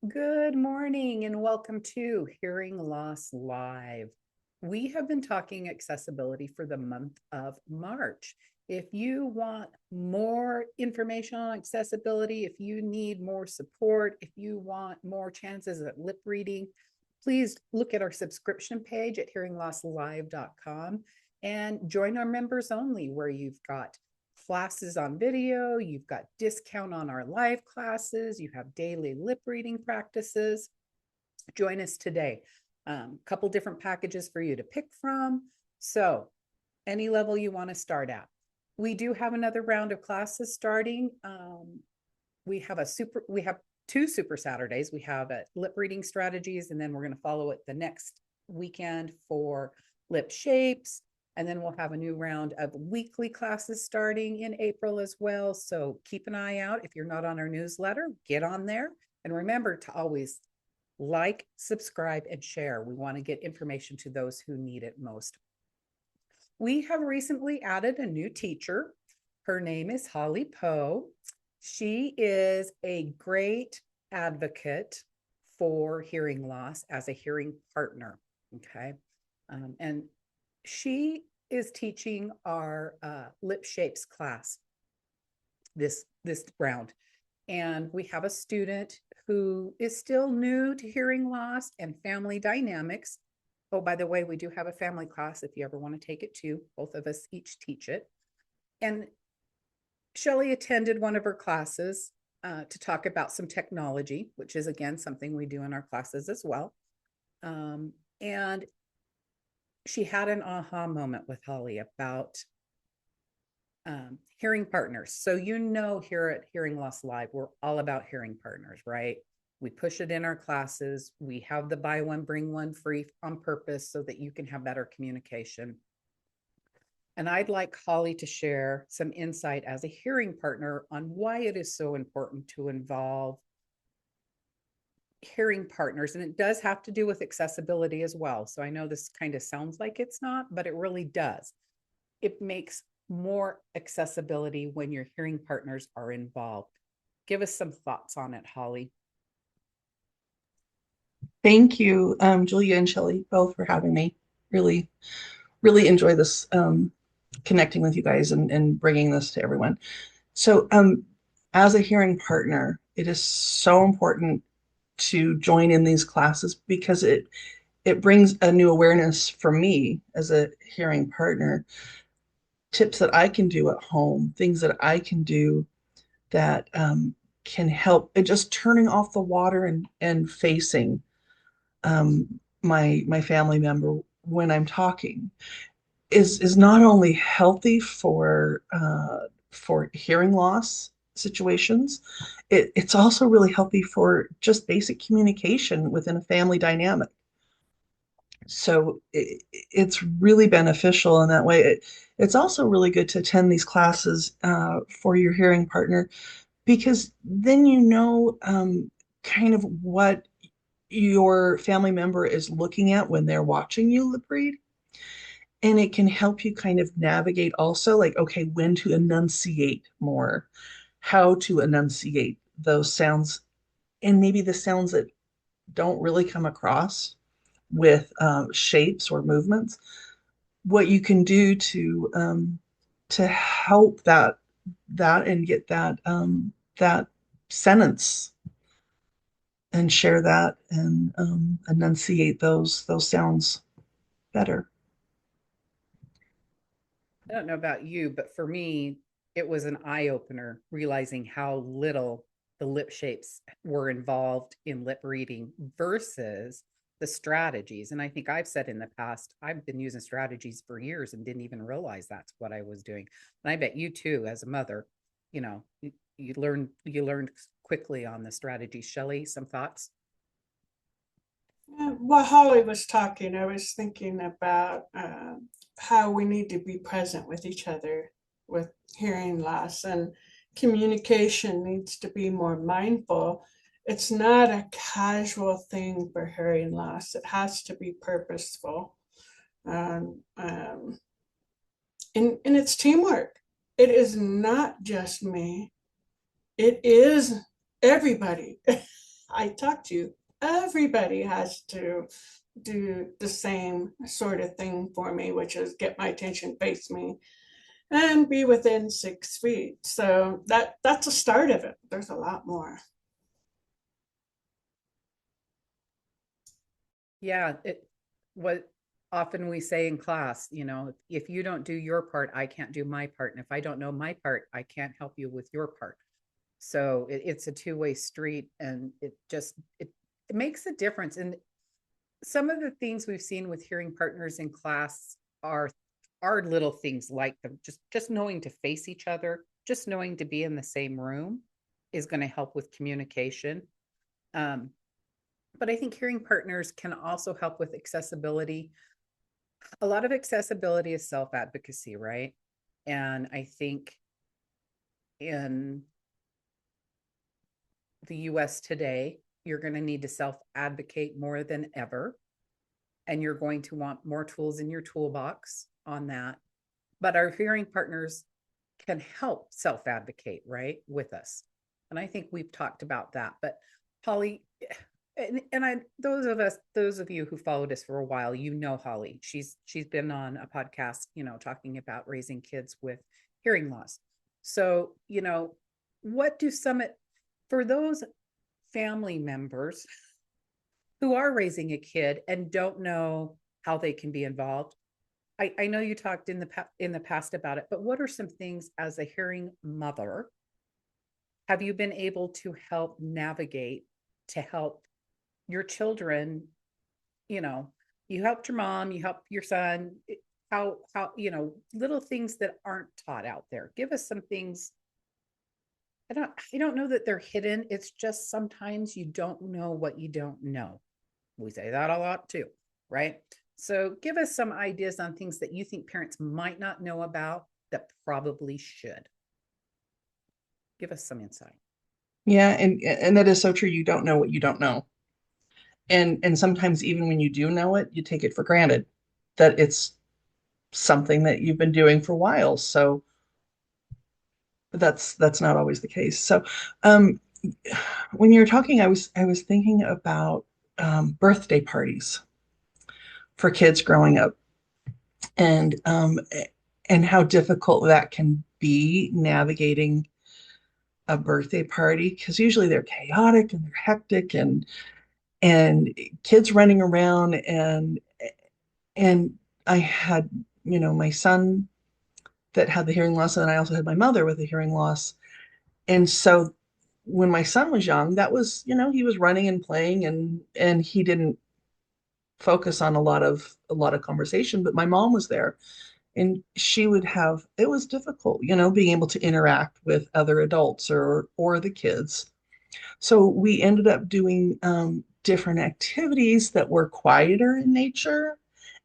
Good morning and welcome to Hearing Loss Live. We have been talking accessibility for the month of March. If you want more information on accessibility, if you need more support, if you want more chances at lip reading, please look at our subscription page at hearinglosslive.com and join our members only, where you've got classes on video, you've got discount on our live classes, you have daily lip reading practices. Join us today. Couple different packages for you to pick from. So any level you want to start at. We do have another round of classes starting. We have two super Saturdays. We have lip reading strategies, and then we're going to follow it the next weekend for lip shapes. And then we'll have a new round of weekly classes starting in April as well. So keep an eye out. If you're not on our newsletter, get on there. And remember to always like, subscribe, and share. We want to get information to those who need it most. We have recently added a new teacher. Her name is Hollie Poe. She is a great advocate for hearing loss as a hearing partner. Okay. And she is teaching our lip shapes class this round. And we have a student who is still new to hearing loss and family dynamics. Oh, by the way, we do have a family class if you ever want to take it too. Both of us each teach it. And Shelley attended one of her classes to talk about some technology, which is, again, something we do in our classes as well. And she had an aha moment with Hollie about hearing partners. So, here at Hearing Loss Live, we're all about hearing partners, right? We push it in our classes. We have the buy one, bring one free on purpose so that you can have better communication. And I'd like Hollie to share some insight as a hearing partner on why it is so important to involve hearing partners. And it does have to do with accessibility as well. So I know this kind of sounds like it's not, but it really does. It makes more accessibility when your hearing partners are involved. Give us some thoughts on it, Hollie. Thank you, Julia and Shelley, both for having me. Really, really enjoy this connecting with you guys and bringing this to everyone. So, as a hearing partner, it is so important to join in these classes because it brings a new awareness for me as a hearing partner, tips that I can do at home, things that I can do that can help, and just turning off the water and facing my family member when I'm talking is not only healthy for hearing loss situations, it's also really healthy for just basic communication within a family dynamic. So it's really beneficial in that way. It's also really good to attend these classes for your hearing partner because then you know kind of what your family member is looking at when they're watching you lip read. And it can help you kind of navigate also, like, okay, when to enunciate more, how to enunciate those sounds, and maybe the sounds that don't really come across with shapes or movements. What you can do to help that and get that sentence and share that and enunciate those sounds better. I don't know about you, but for me, it was an eye opener realizing how little the lip shapes were involved in lip reading versus the strategies. And I think I've said in the past, I've been using strategies for years and didn't even realize that's what I was doing. And I bet you too, as a mother, you learned quickly on the strategies. Shelley, some thoughts? While Holly was talking, I was thinking about how we need to be present with each other with hearing loss, and communication needs to be more mindful. It's not a casual thing for hearing loss, it has to be purposeful. Um, um, and it's teamwork. It is not just me, it is everybody. I talk to you. Everybody has to do the same sort of thing for me, which is get my attention, face me, and be within 6 feet. So that's a start of it. There's a lot more. Yeah, what often we say in class, if you don't do your part, I can't do my part. And if I don't know my part, I can't help you with your part. So it's a two-way street, and it makes a difference. And some of the things we've seen with hearing partners in class are little things like just knowing to face each other, just knowing to be in the same room is going to help with communication. But I think hearing partners can also help with accessibility. A lot of accessibility is self-advocacy, right? And I think in the US today, you're going to need to self-advocate more than ever. And you're going to want more tools in your toolbox on that. But our hearing partners can help self-advocate, right, with us. And I think we've talked about that. But Hollie, those of you who followed us for a while, Hollie. She's been on a podcast, talking about raising kids with hearing loss. So, what do for those family members who are raising a kid and don't know how they can be involved? I know you talked in the past about it, but what are some things as a hearing mother have you been able to help navigate to help your children? You helped your mom, you helped your son. How little things that aren't taught out there. Give us some things. I don't know that they're hidden. It's just sometimes you don't know what you don't know. We say that a lot too, right? So give us some ideas on things that you think parents might not know about that probably should. Give us some insight. Yeah, and that is so true. You don't know what you don't know. And sometimes even when you do know it, you take it for granted that it's something that you've been doing for a while. So that's not always the case. So when you're talking, I was thinking about birthday parties for kids growing up, and how difficult that can be navigating a birthday party, because usually they're chaotic and they're hectic, and kids running around, and I had, my son that had the hearing loss, and I also had my mother with a hearing loss. And so when my son was young, that was, he was running and playing, and he didn't focus on a lot of conversation, but my mom was there, and she would have, it was difficult, being able to interact with other adults or the kids. So we ended up doing different activities that were quieter in nature,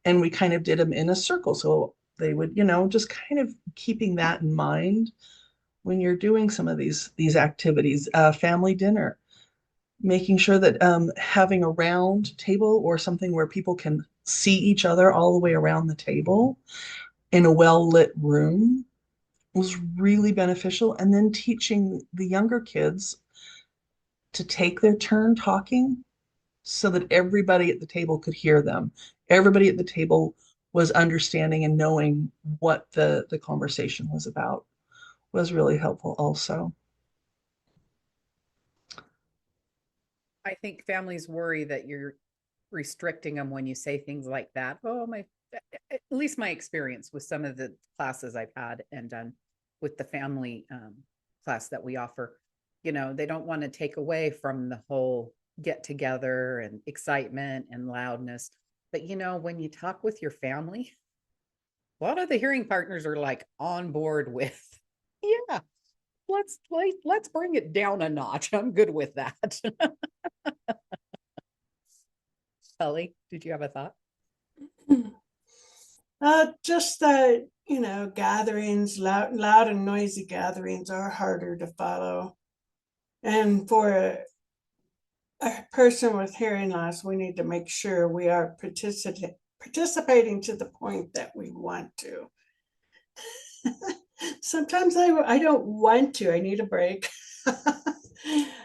and we kind of did them in a circle. So they would, just kind of keeping that in mind when you're doing some of these activities. Family dinner, making sure that having a round table or something where people can see each other all the way around the table in a well-lit room was really beneficial. And then teaching the younger kids to take their turn talking so that everybody at the table could hear them. Everybody at the table was understanding and knowing what the conversation was about, was really helpful also. I think families worry that you're restricting them when you say things like that. At least my experience with some of the classes I've had and done with the family class that we offer, they don't want to take away from the whole get together and excitement and loudness. But, when you talk with your family, a lot of the hearing partners are like on board with, yeah, let's bring it down a notch. I'm good with that. Hollie, did you have a thought? Just that, gatherings, loud and noisy gatherings are harder to follow. And for a person with hearing loss, we need to make sure we are participating to the point that we want to. Sometimes I don't want to, I need a break.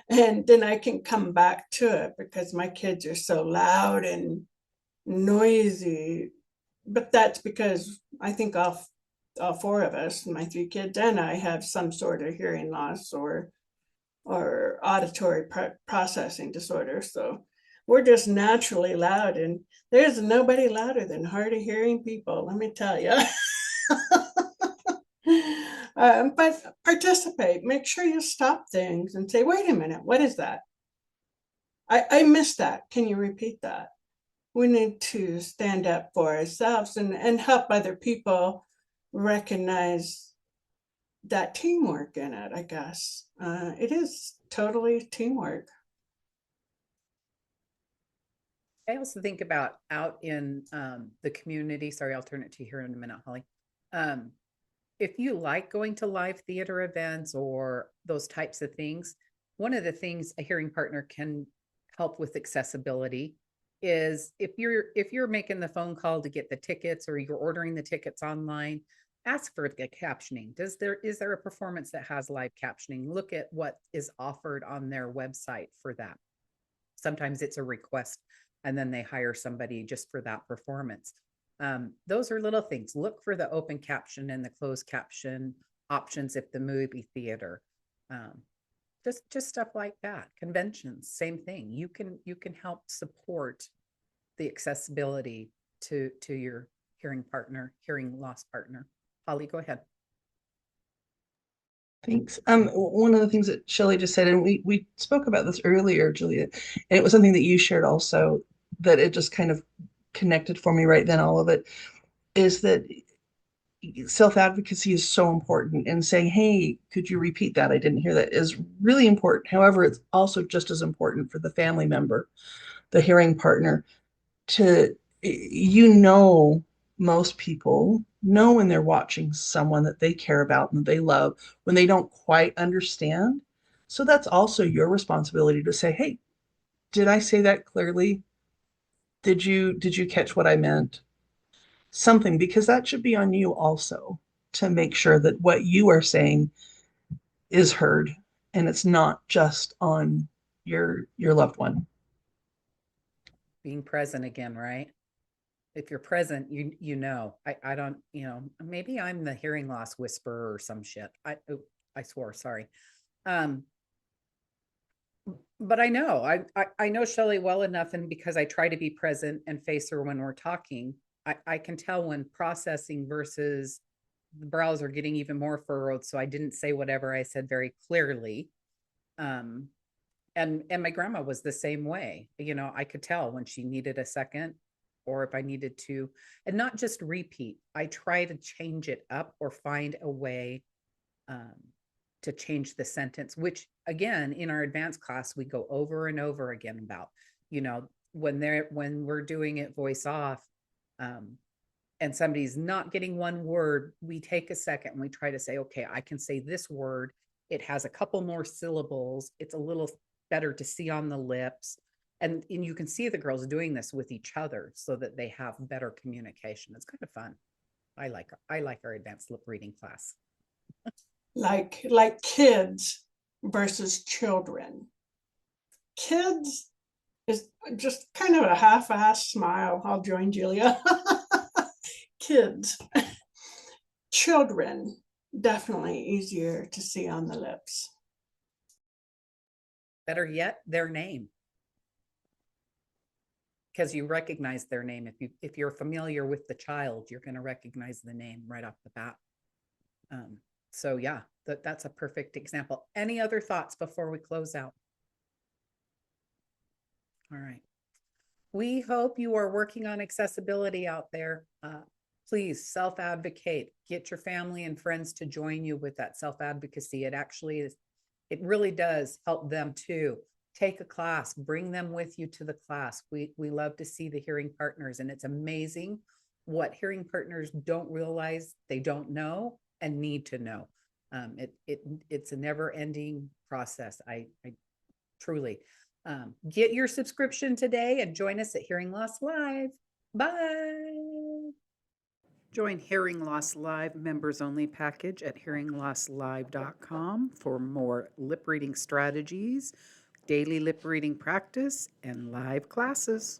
And then I can come back to it because my kids are so loud and noisy. But that's because I think all four of us, my three kids and I, have some sort of hearing loss or auditory processing disorder. So we're just naturally loud, and there's nobody louder than hard of hearing people, let me tell you. But participate, make sure you stop things and say, wait a minute, what is that? I missed that. Can you repeat that? We need to stand up for ourselves and help other people recognize that teamwork in it, I guess. It is totally teamwork. I also think about out in the community. Sorry, I'll turn it to you here in a minute, Holly. Um, if you like going to live theater events or those types of things, one of the things a hearing partner can help with accessibility is if you're making the phone call to get the tickets or you're ordering the tickets online, ask for the captioning. Is there a performance that has live captioning? Look at what is offered on their website for that. Sometimes it's a request and then they hire somebody just for that performance. Those are little things. Look for the open caption and the closed caption options if the movie theater. Um, just stuff like that. Conventions, same thing. You can help support the accessibility to your hearing loss partner. Holly, go ahead. Thanks. One of the things that Shelley just said, and we spoke about this earlier, Julia, and it was something that you shared also, that it just kind of connected for me right then, all of it, is that self-advocacy is so important, and saying, hey, could you repeat that? I didn't hear that, is really important. However, it's also just as important for the family member, the hearing partner, to, most people know when they're watching someone that they care about and they love, when they don't quite understand. So that's also your responsibility to say, hey, did I say that clearly? Did you catch what I meant? Something, because that should be on you also, to make sure that what you are saying is heard and it's not just on your loved one. Being present again, right? If you're present, you know. I don't, maybe I'm the hearing loss whisperer or some shit. I swore, sorry. Um, but I know I know Shelley well enough, and because I try to be present and face her when we're talking, I can tell when processing versus the brows are getting even more furrowed. So I didn't say whatever I said very clearly. Um, and my grandma was the same way. I could tell when she needed a second, or if I needed to, and not just repeat. I try to change it up or find a way um, to change the sentence, which again, in our advanced class, we go over and over again about, when we're doing it voice off, um, and somebody's not getting one word, we take a second and we try to say, okay, I can say this word. It has a couple more syllables. It's a little better to see on the lips. And you can see the girls doing this with each other so that they have better communication. It's kind of fun. I like our advanced lip reading class. Like kids versus children. Kids is just kind of a half-assed smile. I'll join Julia. Kids. Children, definitely easier to see on the lips. Better yet, their name. Because you recognize their name. If you're familiar with the child, you're going to recognize the name right off the bat. So yeah, that's a perfect example. Any other thoughts before we close out? All right. We hope you are working on accessibility out there. Please self-advocate. Get your family and friends to join you with that self-advocacy. It really does help them too. Take a class, bring them with you to the class. We love to see the hearing partners, and it's amazing what hearing partners don't realize they don't know and need to know. It's a never-ending process. I truly. Get your subscription today and join us at Hearing Loss Live. Bye. Join Hearing Loss Live members only package at hearinglosslive.com for more lip reading strategies, daily lip reading practice, and live classes.